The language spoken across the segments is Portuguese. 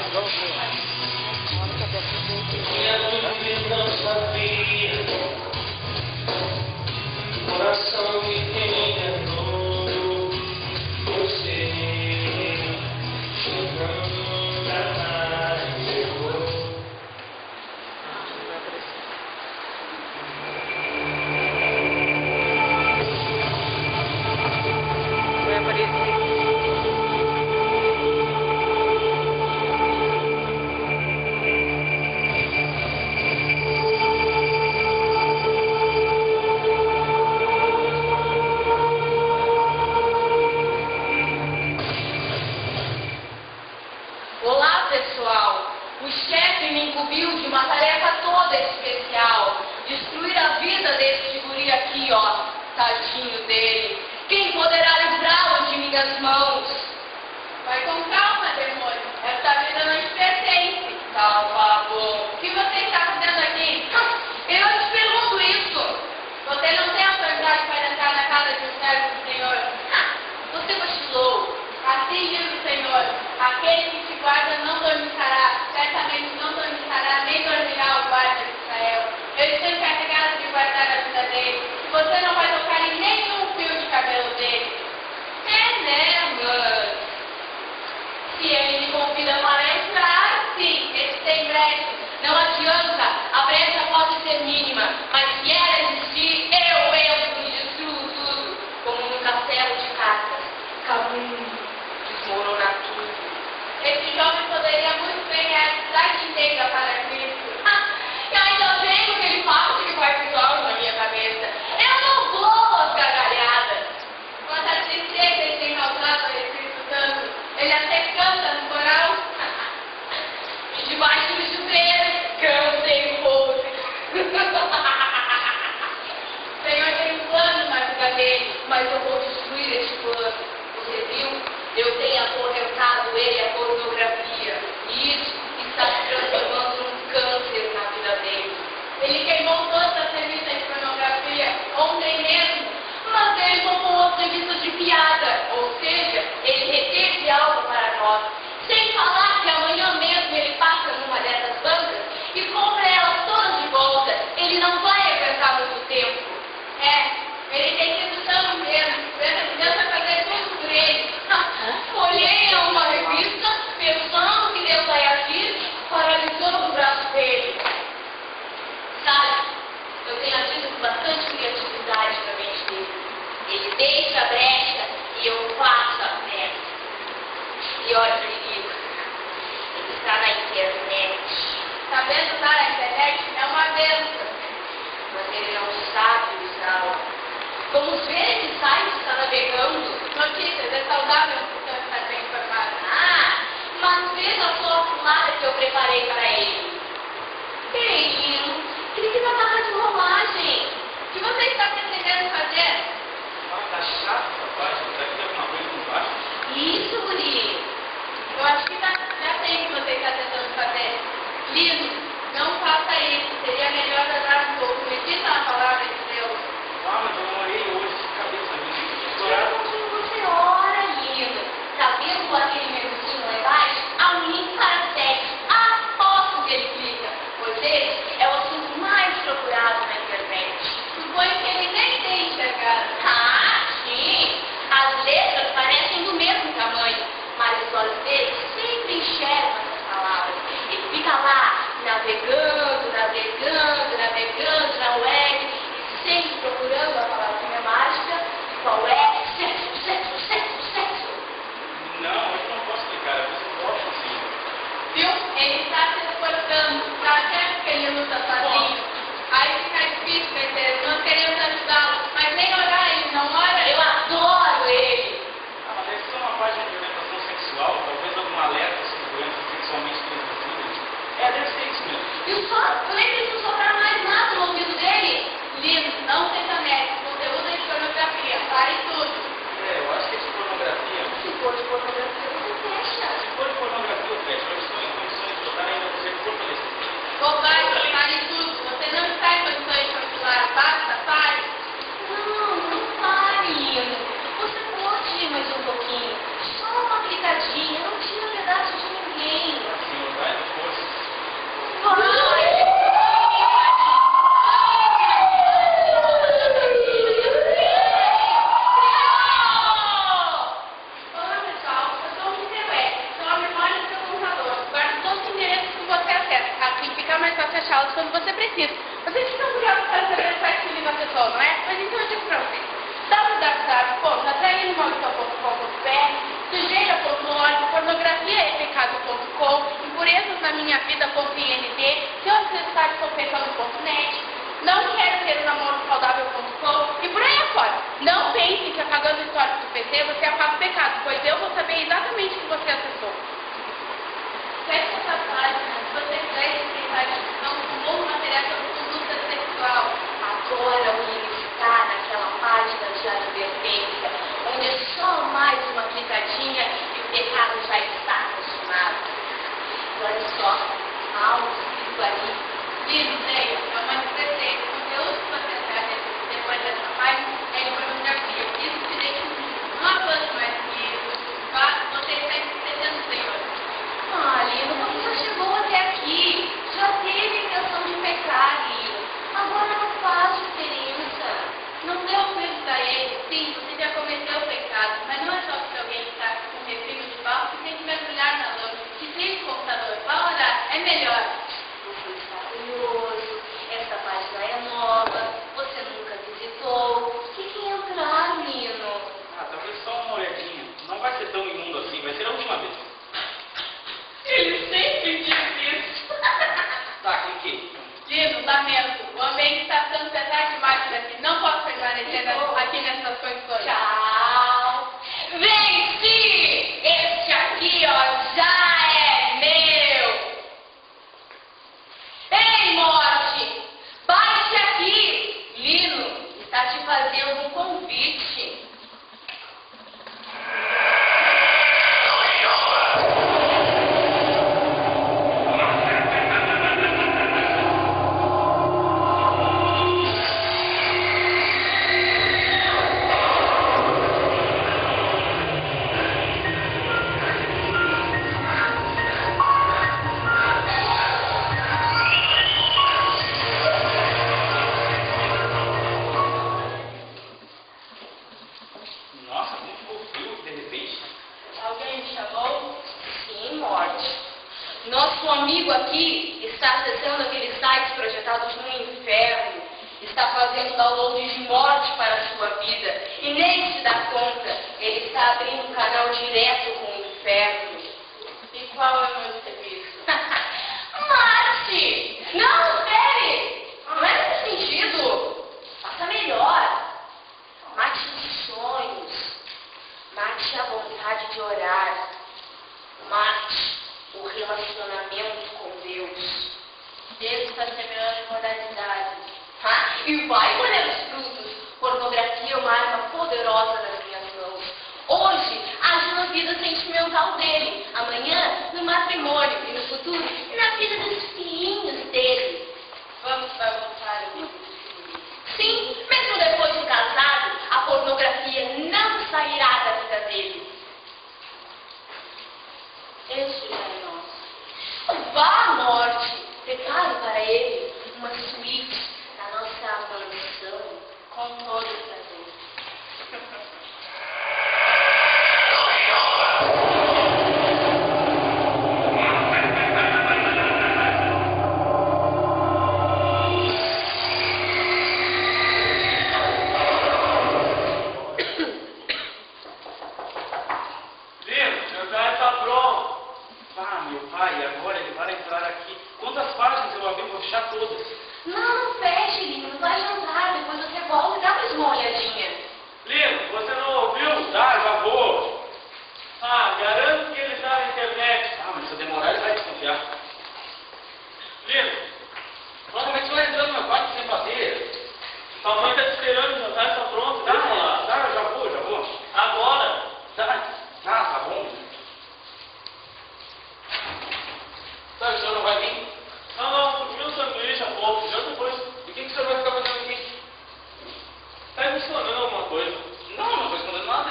Eu não sabia, o coração me enganou, você nunca mais errou. Vai aparecer. Olá, pessoal! O chefe me incumbiu de uma tarefa toda especial. Destruir a vida desse guri aqui, ó. Tadinho dele. Quem poderá livrá-lo de minhas mãos? Vai com calma, demônio. Essa vida não te pertence. Tá, bom. O que você está fazendo aqui? Eu te pergunto isso. Você não tem autoridade para entrar na casa de um servo do Senhor? Você vacilou. Assim diz o Senhor, aquele que te guarda não dormitará, certamente não dormitará, nem dormirá o guarda de Israel. Eu estou encarregado de guardar a vida dele, e você não vai tocar em nenhum fio de cabelo dele. É, né, mano? Se ele me convida para entrar, sim, ele tem brecha. Não adianta, a brecha pode ser mínima, mas se ela existir, eu entro e destruo tudo, como num castelo de cartas. Cabum. Desmoronar tudo. Esse jovem poderia muito bem ganhar a cidade inteira para Cristo. E ainda tenho aquele papo de quarto na minha cabeça. Eu não vou às gargalhadas. Quanto a tristeza ele tem causado a Espírito Santo, ele até canta no coral. E debaixo do chuveiro, cantem o povo. O Senhor tem um plano na vida dele, mas eu vou destruir esse plano. Você viu? Eu tenho acorrentado ele à pornografia. E isso está se transformando num câncer na vida dele. Ele queimou todas as revistas de pornografia ontem mesmo, mas ele tomou as revistas de piada. Ou seja, ele reteve algo para nós. Sem falar que amanhã mesmo ele passa numa dessas bancas e compra elas todas de volta. Ele não vai aguentar muito tempo. Ele tem sido tão mesmo. Deus vai fazer tudo por ele. Olhei a uma revista, pensando que Deus vai agir, paralisou o braço dele. Sabe, eu tenho agido com bastante criatividade na mente dele. Ele deixa a brecha e eu faço a festa. E olha que perigo, ele está na internet. Sabendo usar a internet é uma benção, mas ele não sabe usá-la. Vamos ver esse site está navegando. Notícias, é saudável porque está bem informado. Mas veja só a fumada que eu preparei para ele. Querido, ele que vai parar de rolagem. O que você está pretendendo fazer? Tá chato, rapaz. Será que tem alguma coisa por baixo? Isso, guri. Eu acho que já tem o que você está tentando fazer. Lindo, não faça isso. Seria melhor dar um pouco. Medita na palavra de Deus. Mas eu morei hoje de cabeça minha. Estourado. Você ora, lindo. Tá vendo aquele menuzinho lá embaixo? Há um link para sexo. Aposto que ele clica. Pois ele é o assunto mais procurado na internet. Suponho que ele nem tem enxergado. Sim. As letras parecem do mesmo tamanho, mas os olhos dele sempre enxergam essas palavras. Ele fica lá, navegando na web, sempre procurando a palavrinha mágica. Qual é? Sexo. Não, eu não posso clicar. Eu gosto assim. Viu? Ele está se esforçando. Tá certo que ele luta sozinho. Aí fica difícil, entendeu? Nós queremos ajudá-lo, mas nem orar ele não ora. Eu adoro ele. Mas deve ser uma página de orientação sexual, talvez alguma alerta sobre doenças sexualmente transmissíveis. Deve ser isso mesmo. Viu só? Eu nem preciso soprar mais nada no ouvido dele. Lindo, não seja médico. Conteúdo de pornografia. Pare tudo. Eu acho que é de pornografia. Se for de pornografia, você fecha. Se for de pornografia, eu fecho. Eu estou em condições de botar ainda você fortalecer. Bobagem, pare tudo. Você não está em condições de controlar. Basta, pare. Não pare, lindo. Você pode ir mais um pouquinho. Só uma clicadinha. Não tira pedaço de ninguém. Sim, preciso. Vocês ficam curiosos para saber qual é que o livro acessou, não é? Mas então eu digo para vocês. www.atraindo-mal.com.br, sujeira.org, pornografia-é-pecado.com, impurezas na minha vida.ind, seu acessar sofecando.net, não quero ter um namoro saudável.com e por aí afora. Não pense que apagando o histórico do PC você apaga o pecado, pois eu vou saber exatamente o que você acessou. Feche essa página, se você quiser enfrentar a discussão com um novo material sobre conduta sexual. Agora o livro está naquela página de advertência, onde é só mais uma clicadinha e o pecado já está consumado. E olha só, há um escrito ali. Livro, leia, é uma presente. O conteúdo que você recebe depois dessa página é de pornografia. Isso te deixa um avanço mais que isso. Você está entendendo, Senhor? Ah, Lino, você já chegou até aqui. Já teve intenção de pecar, Lino. Agora não faz diferença. Não dê ouvidos a ele. Sim, você já cometeu o pecado. Mas não é só porque alguém está com um refrigo de pau que tem que mergulhar na lama. Se tem o computador para orar, é melhor. Você está curioso. Essa página é nova. Você nunca visitou. Que entrar, Lino? Ah, talvez só uma olhadinha. Não vai ser tão imundo assim, vai ser a última vez. Ele sempre diz isso. Tá, cliquei. Lino, lamento. O ambiente está ficando pesado demais por aqui. Não posso permanecer aqui nessas condições. Tchau. Venci! Este aqui, ó, já é meu. Ei, morte! Baixe aqui! Lino está te fazendo um convite. Nossa, como ficou frio de repente. Alguém me chamou? Sim, morte. Nosso amigo aqui está acessando aqueles sites projetados no inferno. Está fazendo download de morte para a sua vida. E nem se dá conta. Ele está abrindo um canal direto com o inferno. E qual é o meu serviço? Mate! Não, espere! Não é nesse sentido. Faça melhor. Mate os sonhos. Mate a vontade de orar. Mate o relacionamento com Deus. Deus está semeando imoralidade. E vai colher os frutos. Pornografia é uma arma poderosa nas minhas mãos. Hoje, age na vida sentimental dele. Amanhã, no matrimônio. E no futuro, na vida dos filhinhos dele. Vamos bagunçar o livro. Sim, mesmo depois de casado, a pornografia não sairá da vida dele. Este já é nosso. Vá à morte, prepare para ele uma suíte na nossa mansão com todo o prazer. Fechar todas. Não feche, Lino. Não vai jantar. Depois você volta e dá mais uma olhadinha. Lino, você não ouviu? Tá, já vou. Ah, garanto que ele está na internet. Ah, mas se eu demorar ele vai desconfiar. Lino, como é que você vai entrando no meu quarto sem bater? Sua mãe está te esperando, o jantar está pronto. Dá, lá. Dá, já vou. Agora. Dá. Ah, tá bom. Sabe, o senhor não vai vir? Não, comi um sanduíche há pouco, já depois. E o que o senhor vai ficar fazendo aqui? Está me escondendo alguma coisa? Não estou escondendo nada.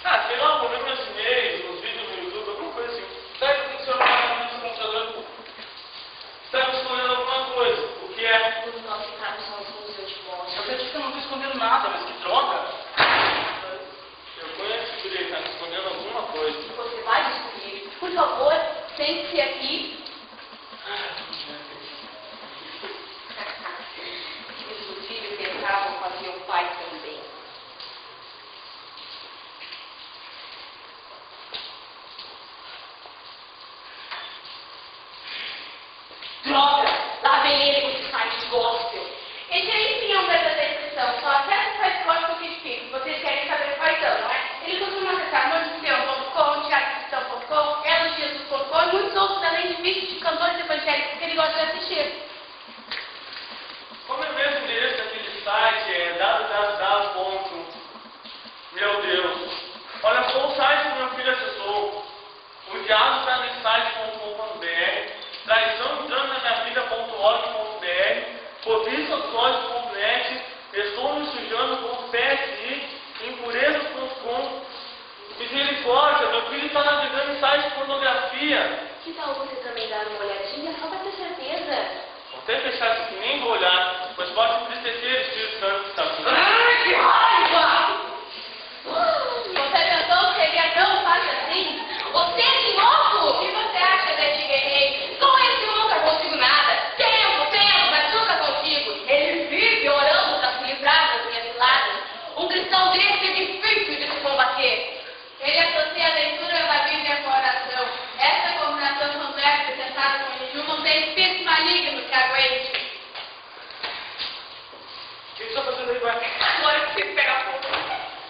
Ah, sei lá, vou ver meus e-mails, nos vídeos no YouTube, alguma coisa assim. Sabe por que o senhor não vai no seu computador? Está me escondendo alguma coisa. O que é? Os nossos carros são os eu te mostro. Eu acredito que eu não estou escondendo nada, mas que droga. Eu conheço que ele está me escondendo alguma coisa. Você vai descobrir. Por favor, sente-se aqui. Droga! Lá vem ele com esse site gospel. Esse aí sim é um verdadeiro cristão. Só acessa o site gospel que fica. Vocês querem saber quais são, não é? Ele costuma acessar noitedesião.com, teatrocristão.com, elogiasus.com e muitos outros além de vídeos de cantores evangélicos que ele gosta de assistir. Como é mesmo o endereço daquele site? É www. Meu Deus. Olha só o site que meu filho acessou. O diálogo está nesse site.com.br, traiçãoentrandonaminhavida.org.br, cobiçasódio.net, estou me sujando.psi, impurezas.com. Misericórdia, meu filho está navegando em site de pornografia. Que tal você também dar uma olhadinha só para ter certeza? Vou até fechar isso aqui, nem vou olhar, pois pode entristecer o Espírito Santo que está aqui. Ai, que raiva! Você pensou que seria tão fácil assim? Você é de novo? O que você acha desse guerreiro? Com esse eu nunca consigo nada. Tempo, mas nunca consigo. Ele vive orando para se livrar das minhas ciladas. Um cristão desse é difícil de se combater. Ele associa a leitura da Bíblia com a oração. Essa combinação completa tentada com jejum não tem espírito maligno que aguente. O que você está fazendo aí, vai? Agora que você pega fogo.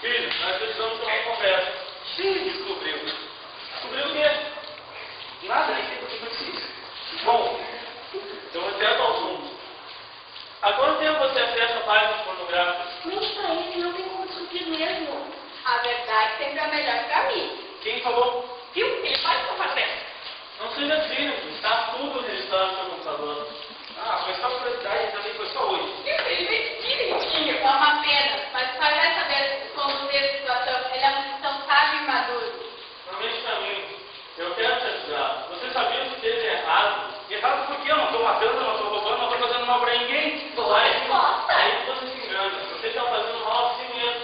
Filho, nós precisamos ter uma conversa. Sim, descobriu. Descobriu o quê? Nada, nem sei o que precisa. Bom, eu vou direto ao assunto. Há quanto tempo você acessa páginas pornográficas? Mente pra ele, não tem como descobrir mesmo. A verdade sempre é melhor pra mim. Quem falou? Viu? Ele faz o que eu faço. Não seja cínico, está tudo registrado no seu computador. Ah, foi só curiosidade, também foi só hoje. Viu? Ele vem direitinho. É uma pena, mas parece saber como ter a situação. Ele é um cristão sábio e maduro. Não mente pra mim. Eu quero te ajudar. Você sabia que fez errado? Errado por quê? Eu não estou matando, eu não estou roubando, não estou fazendo mal para ninguém. Aí você se engana. Você está fazendo mal a si mesmo.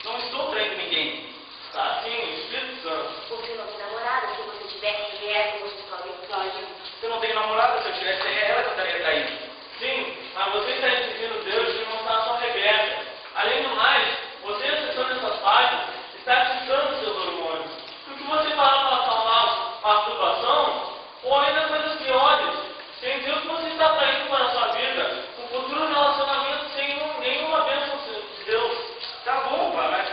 Não estou traindo ninguém. Tá sim, o Espírito Santo. Você não tem namorada, se você tivesse mulher, você só episódio. Eu não tenho namorada, se eu tivesse ela que eu estaria traindo. Sim, mas você está exigindo Deus de não estar só Rebeca. Além do mais, você acessando essas páginas está atiçando seus hormônios. Porque você parar para falar masturbação, ou ainda coisas piores. Sem Deus você está traindo para a sua vida um futuro relacionamento sem nenhuma bênção de Deus. Tá bom, pai, mas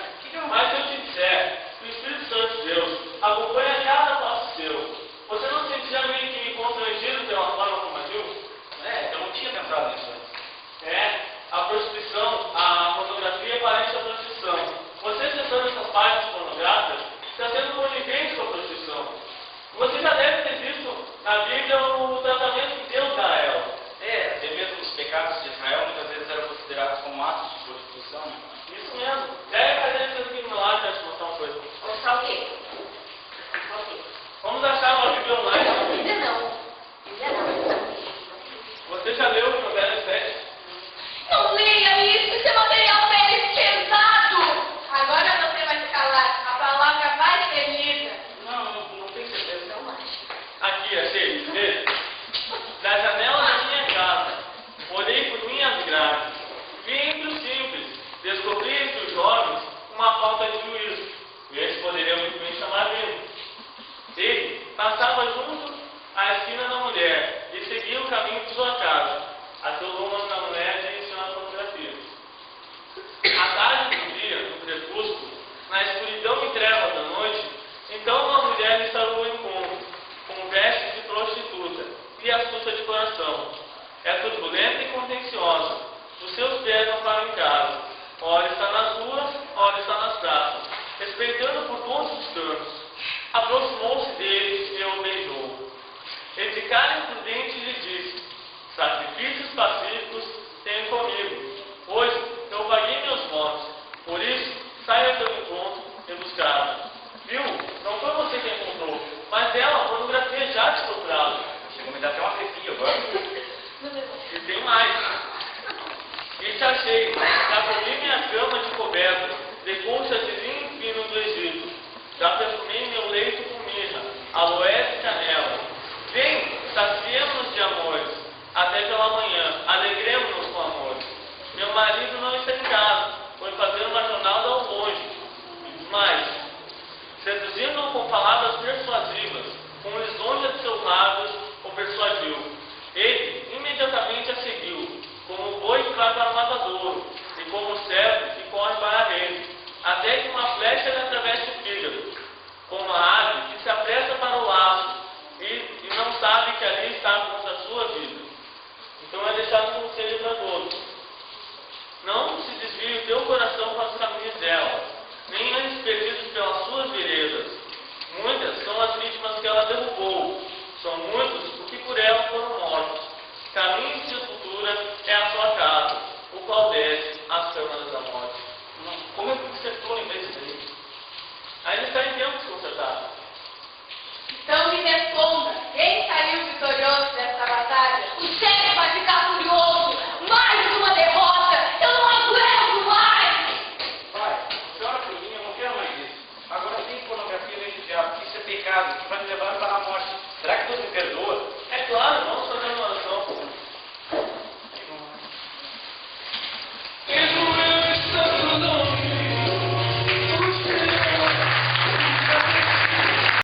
Mas se eu te disser que o Espírito Santo de Deus acompanha cada passo seu, você não se sentirá meio que constrangido pela forma como agiu? eu não tinha pensado nisso antes. É, a prostituição, a pornografia é parente da prostituição. Você acessando essas páginas pornográficas está sendo conivente com a prostituição. Você já deve ter visto na Bíblia o tratamento que Deus dá a ela. Até mesmo os pecados de Israel muitas vezes eram considerados como atos de prostituição. Isso mesmo. Deve fazer isso aqui do meu lado para te mostrar uma coisa. Mostrar o quê? Vamos achar uma Bíblia online. Ainda não. Você já leu o Provérbios 7? Não leia isso, esse material é pesado. Agora você vai se calar. A palavra vai ser lida. Não tenho certeza. Não mais. Aqui, achei. Vê. Da janela da minha casa, olhei por minhas grades. Vi entre os simples, descobri entre os jovens uma falta de juízo. E eles poderiam muito bem chamar dele. Ele passava junto à esquina da mulher e seguia o caminho de sua casa. Atolou uma da mulher de ensinar pornografia. À tarde do dia, no crepúsculo, na escuridão e trevas da noite, então uma mulher lhe saiu ao encontro, com vestes de prostituta e astuta de coração. É turbulenta e contenciosa. Os seus pés não param em casa. Ora está nas ruas, ora está nas praças, respeitando por todos os cantos. Aproximou-se dele e o beijou. Ele de cara imprudente lhe disse: sacrifícios pacíficos tenho comigo. Hoje eu paguei meus votos. Por isso, saia ao teu encontro e buscá-la. Viu? Não foi você quem encontrou, mas ela, a pornografia já te procurava. Chegou a me dar até uma arrepio agora. E tem mais. E te achei, já cobri minha cama de coberta, de conchas de vinho fino do Egito. Já perfumei meu leito com mirra, aloés e canela. Vem, saciemos-nos de amores, até pela manhã, alegremos-nos com amor. sabe que ali está contra a sua vida. Então é deixado um conselho para todos. Não se desvie o teu coração para os caminhos dela, nem andes perdidos pelas suas veredas. Muitas são as vítimas que ela derrubou, são muitos os que por ela foram mortos. Caminho de sepultura é a sua casa, o qual desce às câmaras da morte. Como é que você lembra disso aí? Ainda está em tempo de se consertar. Então me responda, quem saiu vitorioso dessa batalha? O chefe vai ficar furioso. Mais uma derrota! Eu não aguento mais! Pai, a senhora por mim, eu não quero mais isso. Agora tem pornografia dentro do diabo, que isso é pecado, que vai me levar para a morte. Será que Deus me perdoa? É claro, vamos fazer uma